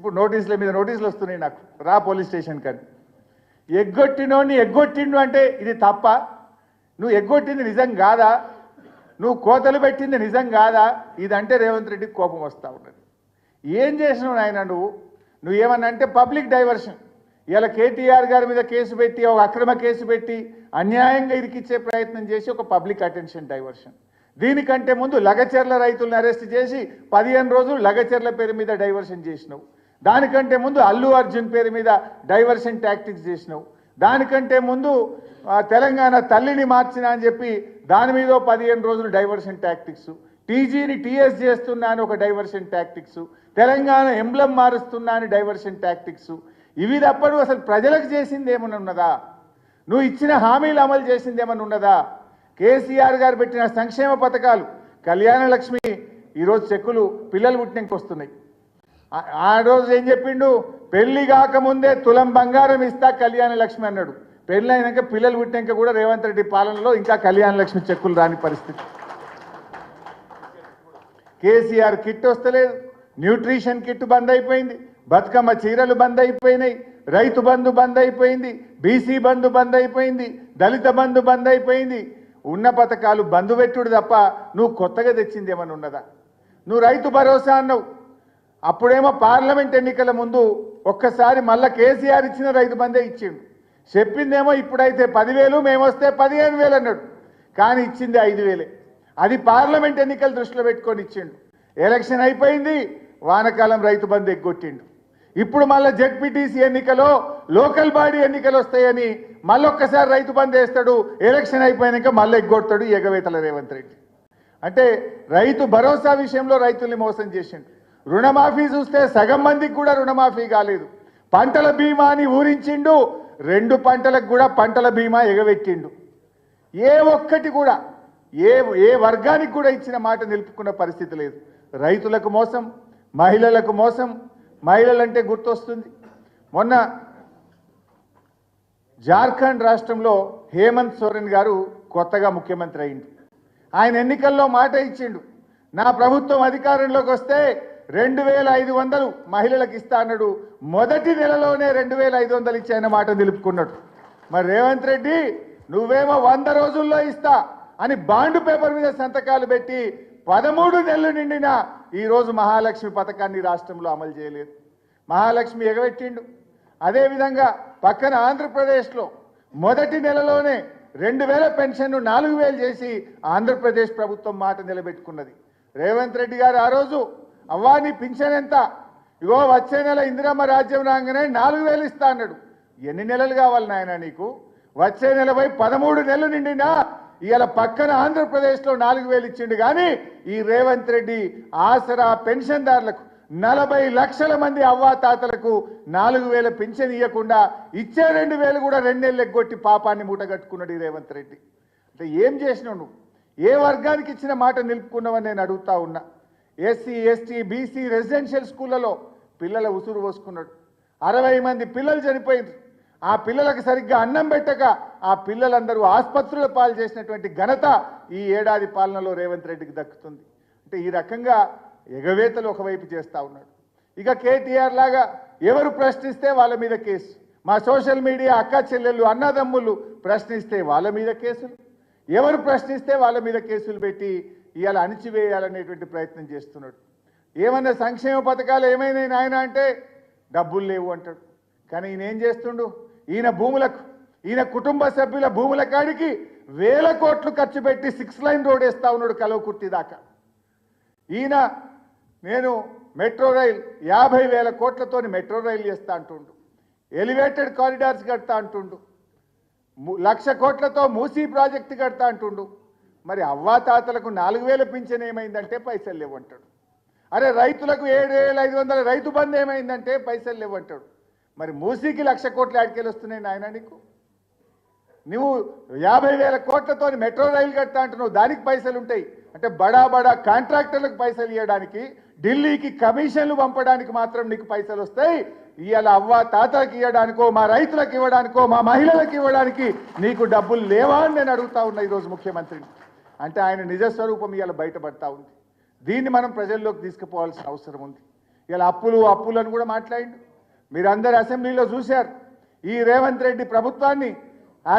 ఇప్పుడు నోటీసుల మీద నోటీసులు వస్తున్నాయి నాకు, రా పోలీస్ స్టేషన్ కానీ. ఎగ్గొట్టినోడిని ఎగ్గొట్టిండు అంటే ఇది తప్ప? నువ్వు ఎగ్గొట్టింది నిజం కాదా? నువ్వు కోతలు పెట్టింది నిజం కాదా? ఇదంటే రేవంత్ రెడ్డికి కోపం వస్తూ ఉన్నది. ఏం చేసినావు నాయన నువ్వు ఏమన్నా అంటే పబ్లిక్ డైవర్షన్. ఇలా కేటీఆర్ గారి మీద కేసు పెట్టి, ఒక అక్రమ కేసు పెట్టి అన్యాయంగా ఇరికిచ్చే ప్రయత్నం చేసి ఒక పబ్లిక్ అటెన్షన్ డైవర్షన్. దీనికంటే ముందు లగచర్ల రైతులను అరెస్ట్ చేసి 15 రోజులు లగచర్ల పేరు మీద డైవర్షన్ చేసినావు. దానికంటే ముందు అల్లు అర్జున్ పేరు మీద డైవర్షన్ టాక్టిక్స్ చేసినావు. దానికంటే ముందు తెలంగాణ తల్లిని మార్చినా అని చెప్పి దాని మీద 15 రోజులు డైవర్షన్ టాక్టిక్స్. టీజీని టీఎస్ చేస్తున్నా అని ఒక డైవర్షన్ టాక్టిక్స్. తెలంగాణ ఎంబ్లం మారుస్తున్నా అని డైవర్షన్ టాక్టిక్స్. ఇవి తప్పడు అసలు ప్రజలకు చేసింది ఏమన్నా ఉన్నదా? నువ్వు ఇచ్చిన హామీలు అమలు చేసింది ఏమన్నా ఉన్నదా? కేసీఆర్ గారు పెట్టిన సంక్షేమ పథకాలు, కళ్యాణ లక్ష్మి, ఈరోజు చెక్కులు పిల్లలు పుట్టినాక వస్తున్నాయి. ఆ రోజు ఏం చెప్పిండు? పెళ్లి కాకముందే తులం బంగారం ఇస్తా కళ్యాణ లక్ష్మి అన్నాడు. పెళ్లి అయినాక పిల్లలు పుట్టినాక కూడా రేవంత్ రెడ్డి పాలనలో ఇంకా కళ్యాణ లక్ష్మి చెక్కులు రాని పరిస్థితి. కేసీఆర్ కిట్ వస్తలేదు, న్యూట్రిషన్ కిట్ బంద్ అయిపోయింది, బతుకమ్మ చీరలు బంద్ అయిపోయినాయి, రైతు బంధు బంద్ అయిపోయింది, బీసీ బంధు బంద్ అయిపోయింది, దళిత బంధు బంద్ అయిపోయింది. ఉన్న పథకాలు బంధు పెట్టుడు తప్ప నువ్వు కొత్తగా తెచ్చింది ఏమన్నా ఉన్నదా? నువ్వు రైతు భరోసా అన్నావు. అప్పుడేమో పార్లమెంట్ ఎన్నికల ముందు ఒక్కసారి మళ్ళా కేసీఆర్ ఇచ్చిన రైతు బందే ఇచ్చిండు. చెప్పిందేమో ఇప్పుడైతే 10,000, మేమొస్తే 15,000 అన్నాడు. కానీ ఇచ్చింది 5,000. అది పార్లమెంట్ ఎన్నికలు దృష్టిలో పెట్టుకొని ఇచ్చిండు. ఎలక్షన్ అయిపోయింది, వానకాలం రైతు బంధు ఎగ్గొట్టిండు. ఇప్పుడు మళ్ళీ జెడ్పీటీసీ ఎన్నికలో, లోకల్ బాడీ ఎన్నికలు వస్తాయని మళ్ళొక్కసారి రైతు బంధు వేస్తాడు. ఎలక్షన్ అయిపోయాక మళ్ళీ ఎగ్గొడతాడు ఎగవేతల రేవంత్ రెడ్డి. అంటే రైతు భరోసా విషయంలో రైతుల్ని మోసం చేసిండు. రుణమాఫీ చూస్తే సగం మందికి కూడా రుణమాఫీ కాలేదు. పంటల బీమాని ఊరించిండు, 2 పంటలకు కూడా పంటల బీమా ఎగబెట్టిండు. ఏ ఒక్కటి కూడా ఏ వర్గానికి కూడా ఇచ్చిన మాట నిలుపుకున్న పరిస్థితి లేదు. రైతులకు మోసం, మహిళలకు మోసం. మహిళలంటే గుర్తొస్తుంది, మొన్న జార్ఖండ్ రాష్ట్రంలో హేమంత్ సోరెన్ గారు కొత్తగా ముఖ్యమంత్రి అయింది. ఆయన ఎన్నికల్లో మాట ఇచ్చిండు, నా ప్రభుత్వం అధికారంలోకి వస్తే 2,500 మహిళలకు ఇస్తా అన్నాడు. మొదటి నెలలోనే 2,500 ఇచ్చి ఆయన మాట నిలుపుకున్నాడు. మరి రేవంత్ రెడ్డి నువ్వేమో 100 రోజుల్లో ఇస్తా అని బాండ్ పేపర్ మీద సంతకాలు పెట్టి 13 నెలలు నిండినా ఈరోజు మహాలక్ష్మి పథకాన్ని రాష్ట్రంలో అమలు చేయలేదు. మహాలక్ష్మి ఎగబెట్టిండు. అదేవిధంగా పక్కన ఆంధ్రప్రదేశ్లో మొదటి నెలలోనే 2,000 పెన్షన్ను 4,000 చేసి ఆంధ్రప్రదేశ్ ప్రభుత్వం మాట నిలబెట్టుకున్నది. రేవంత్ రెడ్డి గారు ఆ రోజు అవ్వా నీ పింఛన్ ఎంత? ఇగో వచ్చే నెల ఇందిరమ్మ రాజ్యం రాగానే 4,000 ఇస్తా అన్నాడు. ఎన్ని నెలలు కావాలి నాయన నీకు? వచ్చే నెలపై 13 నెలలు నిండినా ఇవాళ పక్కన ఆంధ్రప్రదేశ్లో 4,000 ఇచ్చిండు. కానీ ఈ రేవంత్ రెడ్డి ఆసరా పెన్షన్దారులకు 40 లక్షల మంది అవ్వాతాతలకు 4,000 పెన్షన్ ఇవ్వకుండా ఇచ్చే 2,000 కూడా 2 నెలలు ఎగ్గొట్టి పాపాన్ని మూటగట్టుకున్నాడు ఈ రేవంత్ రెడ్డి. అంటే ఏం చేసినావు నువ్వు? ఏ వర్గానికి ఇచ్చిన మాట నిలుపుకున్నావని నేను అడుగుతా ఉన్నా. ఎస్సీ, ఎస్టీ, బీసీ రెసిడెన్షియల్ స్కూళ్ళలో పిల్లల ఉసురు పోసుకున్నాడు. 60 మంది పిల్లలు చనిపోయింది. ఆ పిల్లలకు సరిగ్గా అన్నం పెట్టక ఆ పిల్లలందరూ ఆసుపత్రుల పాలు చేసినటువంటి ఘనత ఈ ఏడాది పాలనలో రేవంత్ రెడ్డికి దక్కుతుంది. అంటే ఈ రకంగా ఎగవేతలు ఒకవైపు చేస్తూ ఉన్నాడు. ఇక కేటీఆర్ లాగా ఎవరు ప్రశ్నిస్తే వాళ్ళ మీద కేసు, మా సోషల్ మీడియా అక్క చెల్లెళ్ళు అన్నదమ్ములు ప్రశ్నిస్తే వాళ్ళ మీద కేసులు, ఎవరు ప్రశ్నిస్తే వాళ్ళ మీద కేసులు పెట్టి ఇవాళ అణిచివేయాలనేటువంటి ప్రయత్నం చేస్తున్నాడు. ఏమన్నా సంక్షేమ పథకాలు ఏమైనా నాయన అంటే డబ్బులు లేవు అంటాడు. కానీ ఈయన ఏం చేస్తుండు? ఈయన భూములకు, ఈయన కుటుంబ సభ్యుల భూముల కాడికి 1,000 కోట్లు ఖర్చు పెట్టి 6 లైన్ రోడ్ వేస్తూ ఉన్నాడు కలవకుర్తి దాకా. ఈయన నేను మెట్రో రైల్ 50,000 కోట్లతోని మెట్రో రైలు చేస్తా అంటుండు, ఎలివేటెడ్ కారిడార్స్ కడతా అంటుండు, 1,00,000 కోట్లతో మూసీ ప్రాజెక్టు కడతా అంటుండు. మరి అవ్వాతాతలకు 4,000 పింఛన్ ఏమైందంటే పైసలు లేవంటాడు. అరే రైతులకు 7,500 రైతు బంధు ఏమైందంటే పైసలు లేవంటాడు. మరి మూసీకి 1,00,000 కోట్లు ఆడికెళ్ళి వస్తున్నాయి నాయన నీకు? నువ్వు 50,000 కోట్లతో మెట్రో రైలు కడతా అంటున్నావు, దానికి పైసలు ఉంటాయి అంటే బడా బడా కాంట్రాక్టర్లకు పైసలు ఇవ్వడానికి, ఢిల్లీకి కమిషన్లు పంపడానికి మాత్రం నీకు పైసలు వస్తాయి. ఇవాళ అవ్వ తాతలకు ఇవ్వడానికో, మా రైతులకు ఇవ్వడానికో, మా మహిళలకు ఇవ్వడానికి నీకు డబ్బులు లేవా అని నేను అడుగుతా ఉన్నా ఈరోజు ముఖ్యమంత్రిని. అంటే ఆయన నిజస్వరూపం ఇవాళ బయటపడతా ఉంది. దీన్ని మనం ప్రజల్లోకి తీసుకుపోవాల్సిన అవసరం ఉంది. ఇలా అప్పులు అని కూడా మాట్లాడిండు. మీరందరూ అసెంబ్లీలో చూశారు. ఈ రేవంత్ రెడ్డి ప్రభుత్వాన్ని